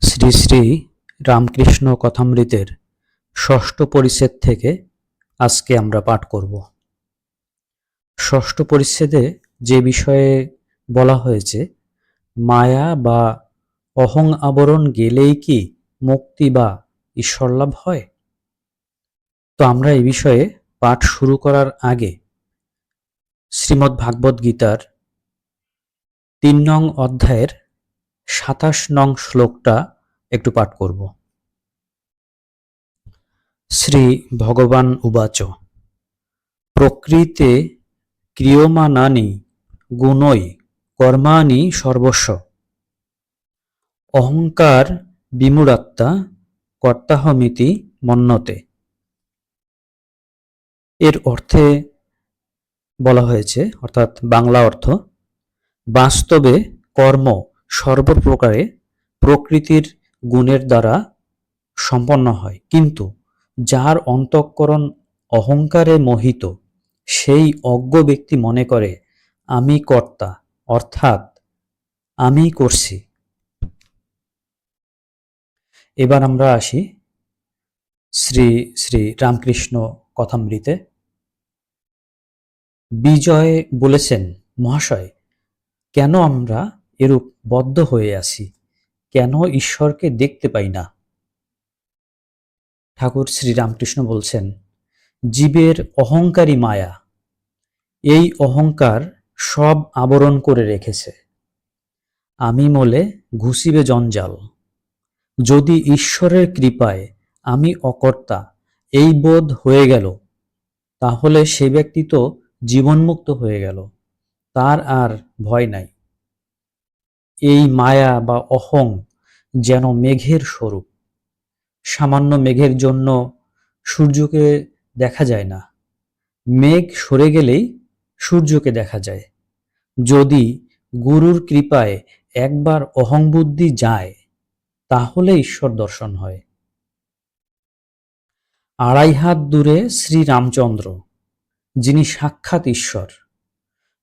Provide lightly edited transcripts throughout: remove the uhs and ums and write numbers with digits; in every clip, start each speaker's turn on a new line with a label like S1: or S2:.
S1: শ্রী শ্রী রামকৃষ্ণ কথামৃতের ষষ্ঠ পরিচ্ছেদ থেকে আজকে আমরা পাঠ করব। ষষ্ঠ পরিচ্ছেদে যে বিষয়ে বলা হয়েছে, মায়া বা অহং আবরণ গেলেই কি মুক্তি বা ঈশ্বরলাভ হয়। তো আমরা এই বিষয়ে পাঠ শুরু করার আগে শ্রীমদ্ ভাগবত গীতার ৩ নং অধ্যায়ের ২৭ নং শ্লোকটা একটু পাঠ করব। শ্রী ভগবান উবাচ প্রকৃতে ক্রিয়মাণানি গুণৈ কর্মাণি সর্বস্ব অহংকার বিমূঢ়াত্মা কর্তাহমিতি মন্যতে। এর অর্থে বলা হয়েছে, অর্থাৎ বাংলা অর্থ, বাস্তবে কর্ম সর্বপ্রকারে প্রকৃতির গুণের দ্বারা সম্পন্ন হয়, কিন্তু যার অন্তঃকরণ অহংকারে মোহিত সেই অজ্ঞ ব্যক্তি মনে করে আমি কর্তা, অর্থাৎ আমি করছি। এবার আমরা আসি শ্রী শ্রী রামকৃষ্ণ কথামৃতে। বিজয় বলেছেন, মহাশয়, কেন আমরা এরূপ বদ্ধ হয়ে আছি, কেন ঈশ্বরকে দেখতে পাই না? ঠাকুর শ্রী রামকৃষ্ণ বলছেন, জীবের অহংকারী মায়া, এই অহংকার সব আবরণ করে রেখেছে। আমি মলে ঘুষিবে জঞ্জাল। যদি ঈশ্বরের কৃপায় আমি অকর্তা এই বোধ হয়ে গেল, তাহলে সে ব্যক্তি তো জীবনমুক্ত হয়ে গেল, তার আর ভয় নাই। এই মায়া বা অহং যেন মেঘের স্বরূপ। সামান্য মেঘের জন্য সূর্যকে দেখা যায় না, মেঘ সরে গেলেই সূর্যকে দেখা যায়। যদি গুরুর কৃপায় একবার অহং বুদ্ধি যায়, তাহলে ঈশ্বর দর্শন হয়। ২.৫ হাত দূরে শ্রী রামচন্দ্র, যিনি সাক্ষাৎ ঈশ্বর,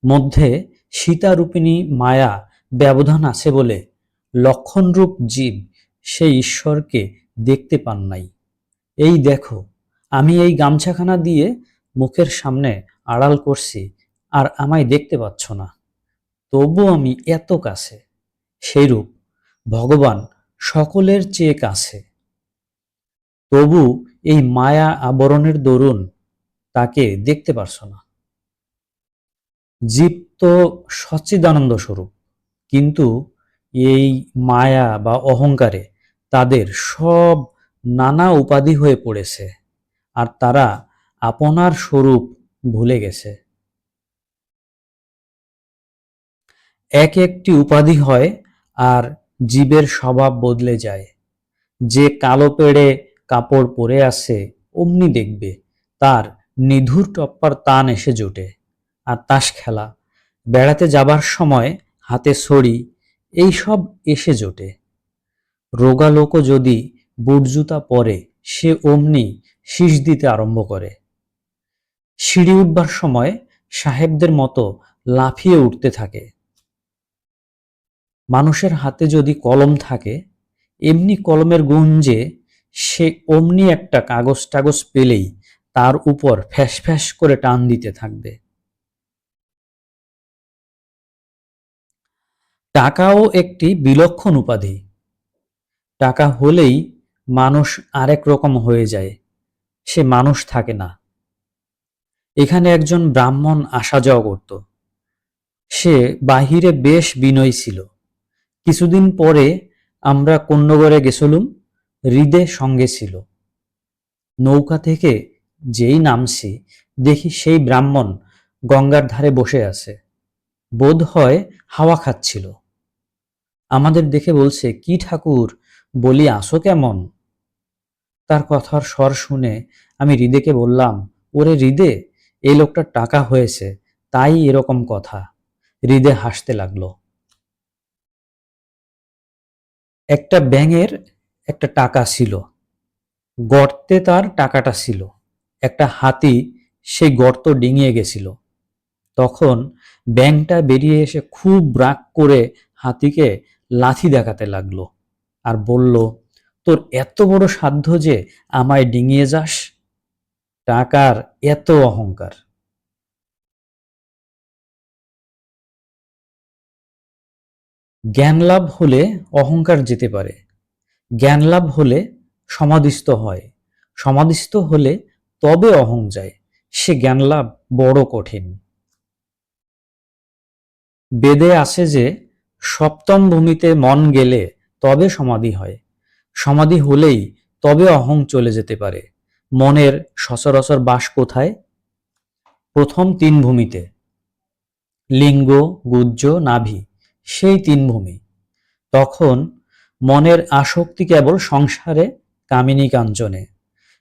S1: মধ্যে সীতারূপিণী মায়া ব্যবধান আছে বলে লক্ষণরূপ জীব সেই ঈশ্বরকে দেখতে পান নাই। এই দেখো, আমি এই গামছাখানা দিয়ে মুখের সামনে আড়াল করছি, আর আমায় দেখতে পাচ্ছ না, তবু আমি এত কাছে। সেইরূপ ভগবান সকলের চেয়ে কাছে, তবু এই মায়া আবরণের দরুন তাকে দেখতে পারছ না। জীব তো সচ্চিদানন্দ স্বরূপ, কিন্তু এই মায়া বা অহংকারে তাদের সব নানা উপাধি হয়ে পড়েছে, আর তারা আপনার স্বরূপ ভুলে গেছে। এক একটি উপাধি হয় আর জীবের স্বভাব বদলে যায়। যে কালো পেড়ে কাপড় পরে আছে, অমনি দেখবে তার নিধুর টপ্পার টান এসে জোটে। আর তাস খেলা, বেড়াতে যাবার সময় হাতে ছড়ি, এই সব এসে জোটে। রোগা লোকও যদি বুট জুতা পরে, সে অমনি শীষ দিতে আরম্ভ করে। সিঁড়ি উঠবার সময় সাহেবদের মতো লাফিয়ে উঠতে থাকে। মানুষের হাতে যদি কলম থাকে, এমনি কলমের গুঞ্জে সে অমনি একটা কাগজ টাগজ পেলেই তার উপর ফ্যাস ফ্যাস করে টান দিতে থাকবে। টাকাও একটি বিলক্ষণ উপাধি। টাকা হলেই মানুষ আরেক রকম হয়ে যায়, সে মানুষ থাকে না। এখানে একজন ব্রাহ্মণ আসা যাওয়া করত। সে বাহিরে বেশ বিনয়ী ছিল। কিছুদিন পরে আমরা কোন্নগরে গেছিলুম, হৃদে সঙ্গে ছিল। নৌকা থেকে যেই নামছি, দেখি সেই ব্রাহ্মণ গঙ্গার ধারে বসে আছে, বোধ হয় হাওয়া খাচ্ছিল। আমাদের দেখে বলছে, কি ঠাকুর, বলি আসো কেমন? তার কথার স্বর শুনে আমি হৃদেকে বললাম, ওরে হৃদে, এই লোকটার টাকা হয়েছে, তাই এরকম কথা। হৃদে হাসতে লাগলো। একটা ব্যাঙের একটা টাকা ছিল, গর্তে তার টাকাটা ছিল। একটা হাতি সেই গর্ত ডিঙিয়ে গেছিল। তখন ব্যাঙটা বেরিয়ে এসে খুব রাগ করে হাতিকে লাথি দেখাতে লাগলো। আর বলল, তোর এত বড় সাধ্য যে আমায় ডিঙিয়ে যাস? টাকার এত অহংকার। জ্ঞান লাভ হলে অহংকার যেতে পারে, জ্ঞান লাভ হলে সমাধিস্থ হয়, সমাধিস্থ হলে তবে অহং যায়। সে জ্ঞান লাভ বড় কঠিন। বেদে আছে যে সপ্তম ভূমিতে মন গেলে তবে সমাধি হয়, সমাধি হলেই তবে অহং চলে যেতে পারে। মনের সচরাচর বাস কোথায়? প্রথম তিন ভূমিতে, লিঙ্গ, গুহ্য, নাভি, সেই তিন ভূমি। তখন মনের আসক্তি কেবল সংসারে, কামিনী কাঞ্চনে।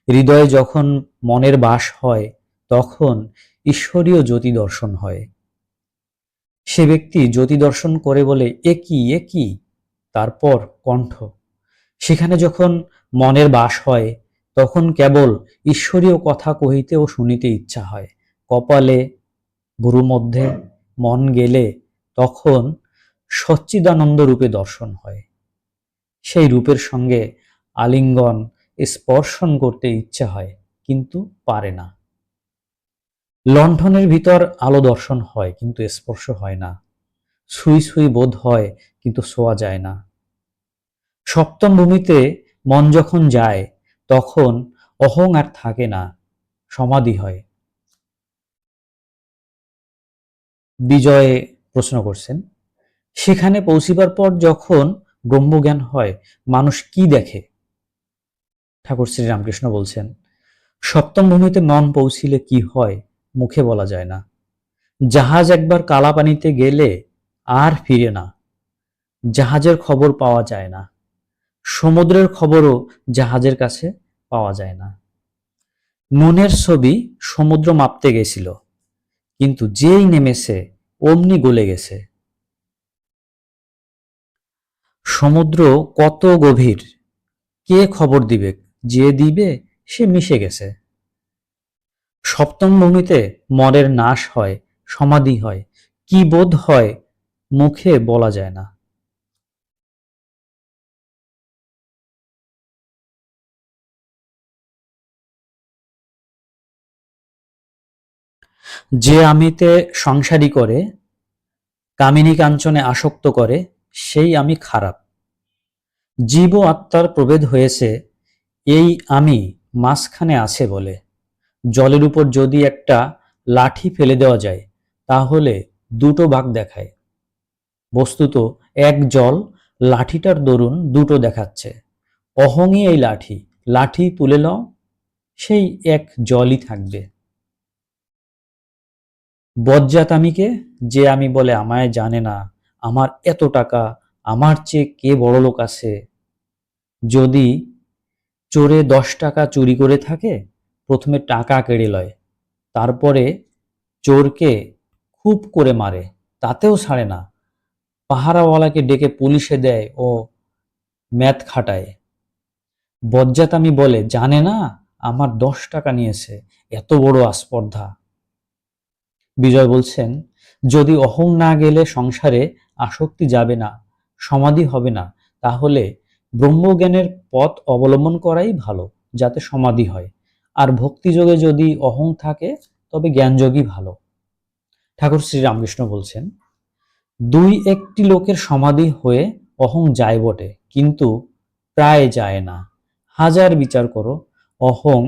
S1: হৃদয়ে যখন মনের বাস হয় তখন ঈশ্বরীয় জ্যোতি দর্শন হয়। সে ব্যক্তি জ্যোতি দর্শন করে বলে, এ কি, এ কি? তারপর কণ্ঠ। সেখানে যখন মনের বাস হয় তখন কেবল ঈশ্বরীয় কথা কহিতে ও শুনিতে ইচ্ছা হয়। কপালে, ভ্রু মধ্যে মন গেলে তখন সচ্চিদানন্দ রূপে দর্শন হয়। সেই রূপের সঙ্গে আলিঙ্গন, স্পর্শন করতে ইচ্ছা হয়, কিন্তু পারে না। লণ্ঠনের ভিতর আলো দর্শন হয় কিন্তু স্পর্শ হয় না। ছুঁই ছুঁই বোধ হয় কিন্তু ছোঁয়া যায় না। সপ্তম ভূমিতে মন যখন যায় তখন অহং আর থাকে না, সমাধি হয়। বিজয় প্রশ্ন করছেন, সেখানে পৌঁছিবার পর যখন ব্রহ্মজ্ঞান হয় মানুষ কি দেখে? ঠাকুর শ্রীরামকৃষ্ণ বলছেন, সপ্তম ভূমিতে মন পৌঁছিলে কি হয় মুখে বলা যায় না। জাহাজ একবার কালা পানিতে গেলে আর ফিরে না। জাহাজের খবর পাওয়া যায় না, সমুদ্রের খবরও জাহাজের কাছে পাওয়া যায় না। নুনের ছবি সমুদ্র মাপতে গেছিল, কিন্তু যেই নেমেছে অমনি গলে গেছে। সমুদ্র কত গভীর কে খবর দিবে? যে দিবে সে মিশে গেছে। সপ্তম ভূমিতে মনের নাশ হয়, সমাধি হয়, কি বোধ হয় মুখে বলা যায় না। যে আমিতে সংসারী করে, কামিনী কাঞ্চনে আসক্ত করে, সেই আমি খারাপ। জীব ও আত্মার প্রভেদ হয়েছে এই আমি মাঝখানে আছে বলে। জলের উপর যদি একটা লাঠি ফেলে দেওয়া যায় তাহলে দুটো ভাগ দেখায়। বস্তুত এক জল, লাঠিটার দরুন দুটো দেখাচ্ছে। অহংই এই লাঠি, লাঠি তুলে নাও, সেই এক জলই থাকবে। বজ্জাত আমিকে, যে আমি বলে আমায় জানে না, আমার এত টাকা, আমার চেয়ে কে বড়লোক আছে। যদি চোরে 10 টাকা চুরি করে থাকে, প্রথমে টাকা কেড়ে লয়, তারপরে চোরকে খুব করে মারে, তাতেও ছাড়ে না। পাহারাওয়ালাকে ডেকে পুলিশে দেয় ও ম্যাথ খাটায়। বজ্জাতামি বলে জানে না আমার 10 টাকা নিয়েছে, এত বড় আস্পর্ধা। বিজয় বলছেন, যদি অহং না গেলে সংসারে আসক্তি যাবে না, সমাধি হবে না, তাহলে ব্রহ্মজ্ঞানের পথ অবলম্বন করাই ভালো, যাতে সমাধি হয়। আর ভক্তিযোগে যদি অহং থাকে তবে জ্ঞানযোগই ভালো। ঠাকুর শ্রী রামকৃষ্ণ বলছেন, দুই একটি লোকের সমাধি হয়ে অহং যায় বটে, কিন্তু প্রায় যায় না। হাজার বিচার করো, অহং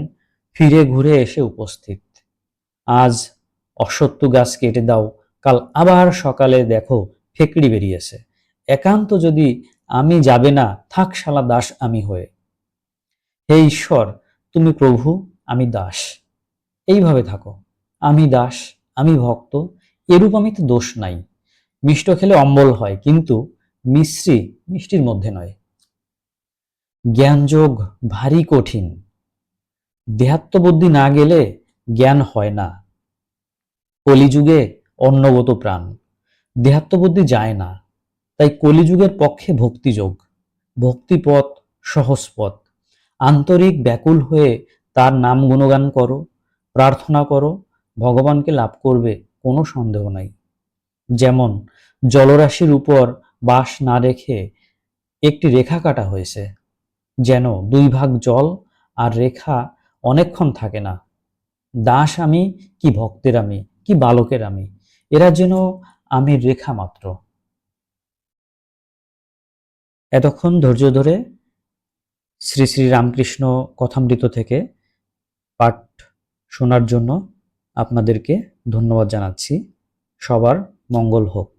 S1: ফিরে ঘুরে এসে উপস্থিত। আজ অশ্বত্থ গাছ কেটে দাও, কাল আবার সকালে দেখো ফেকড়ি বেরিয়েছে। একান্ত যদি আমি যাবে না, থাক শালা দাস আমি হয়ে। হে ঈশ্বর, তুমি প্রভু, আমি দাস, এইভাবে থাকো। আমি দাস, আমি ভক্ত, এরূপ আমিতে দোষ নাই। মিষ্ট খেলে অম্বল হয়, কিন্তু মিশ্রি মিষ্টির মধ্যে নয়। জ্ঞানযোগ ভারী কঠিন। দেহাত্মবুদ্ধি না গেলে জ্ঞান হয় না। কলিযুগে অন্নগত প্রাণ, দেহাত্মবুদ্ধি যায় না। তাই কলিযুগের পক্ষে ভক্তিযোগ, ভক্তিপথ সহজ পথ। আন্তরিক ব্যাকুল হয়ে তার নাম গুণগান করো, প্রার্থনা করো, ভগবানকে লাভ করবে, কোনো সন্দেহ নাই। যেমন জলরাশির উপর বাস না রেখে একটি রেখা কাটা হয়েছে, যেন দুই ভাগ জল আর রেখা অনেকক্ষণ থাকে না। দাস আমি, কি ভক্তের আমি, কি বালকের আমি, এরা যেন আমি রেখা মাত্র। এতক্ষণ ধৈর্য ধরে শ্রী শ্রী রামকৃষ্ণ কথামৃত থেকে পাঠ শোনার জন্য আপনাদেরকে ধন্যবাদ জানাচ্ছি। সবার মঙ্গল হোক।